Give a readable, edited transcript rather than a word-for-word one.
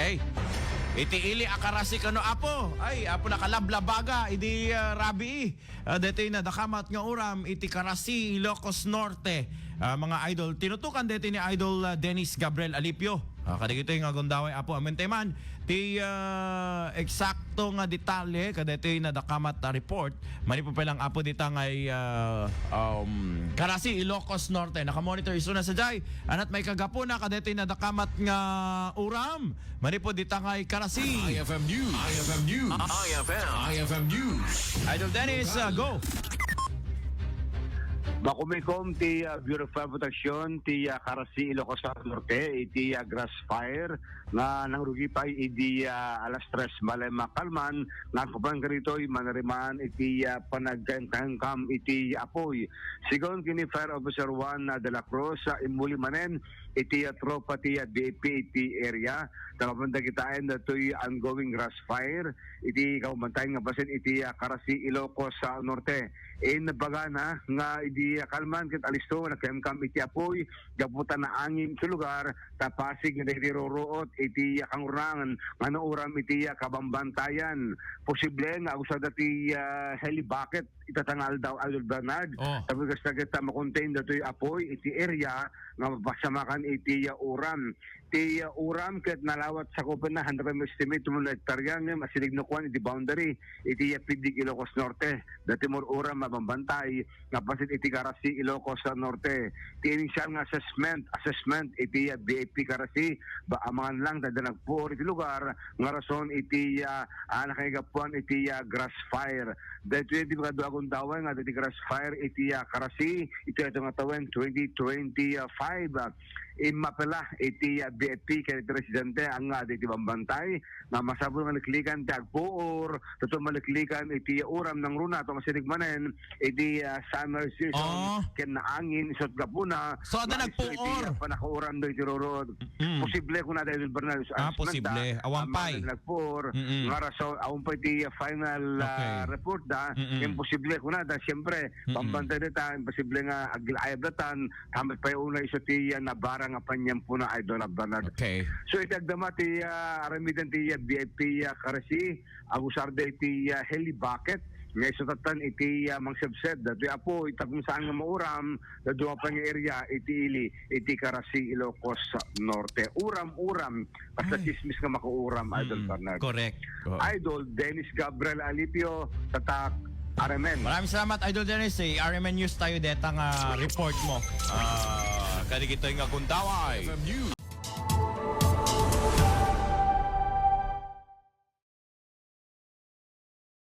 Okay. Iti ili akarasi kano apo. Ay, apo nakalablabaga. Idi rabi. Dito na dakamat nga uram. Iti karasi Ilocos Norte. Mga idol. Tinutukan dito ni Idol Dennis Gabriel Alipio. Kadagito yung agundaway apo amenteman. Ti eksakto nga detalye. Kadito yung nadakamat report. Mani po palang apo dita ngay karasi Ilocos Norte. Nakamonitor iso na sa jay. Anat may kagapo na. Kadito yung nadakamat nga uram. Mani po dita ngay karasi. IFM News. IFM News. IFM News. Idol Dennis, go! Makumikom ti Bureau of Fire Protection ti Karasi Ilocos Norte iti grass fire nga nangrugi pa idi alas 3 malema kalman nga kupang karito manariman iti panagkangkam iti apoy. Sigon kini Fire Officer 1 de la Cruz imuli manen iti tropa ti DAP iti area tapos kitain datoy ongoing grass fire iti kaumantay nga basen iti Karasi Ilocos Norte. Bagana nga idi kalman ket alisto nakemkam iti apoy gabutan na angin sa lugar tapasig nga diroroot iti kangurangan ngano uram iti kabambantayan posible nga usada ti heli bucket itatangal daw Idol Bernard tapos kita makontain datoy apoy iti area nga mapasamakan iti uram ti uram ket nalawat sa kupen na 100 estimate mo na hektarya nga masilig no kwan iti boundary iti Pidig Ilocos Norte dati mo uram mabambantay nga pasit iti Karasi Ilocos Norte ti initial nga assessment iti BAP Karasi ba amangan lang dadanag po iti lugar nga rason iti nakaigapuan iti grass fire dahil iti mga duagon dawan nga iti grass fire iti Karasi iti ito nga tawen 2025 mapela iti BFP kaya iti residente ang iti bambantay na masabot nga naklikan ti agpuor tuto maliklikan iti uram ng runa to masinig manen iti summer season ken naangin isot gapuna so ada nagpuor panakauram do iti rorod posible kun ada Idol Bernal posible awampay nagpuor nga rason awampay ti final report da imposible kun ada siyempre pambantay dita imposible nga agilayabatan tamat pa una iso ti nabara nga panyampo na Idol Bernard. Okay. So itagdama ti aramidan ti VIP Karasi agusarda iti heli bucket nga isutatan iti mangsebsed dati apo itagum saan nga mauram da duwa pang area iti ili iti Karasi Ilocos Norte uram basta chismis nga makuuram Idol Bernard. Correct. Idol Dennis Gabriel Alipio tatak RMN. Maraming salamat Idol Dennis. RMN News tayo detang report mo. Kadigito yung agundaway. IFM News.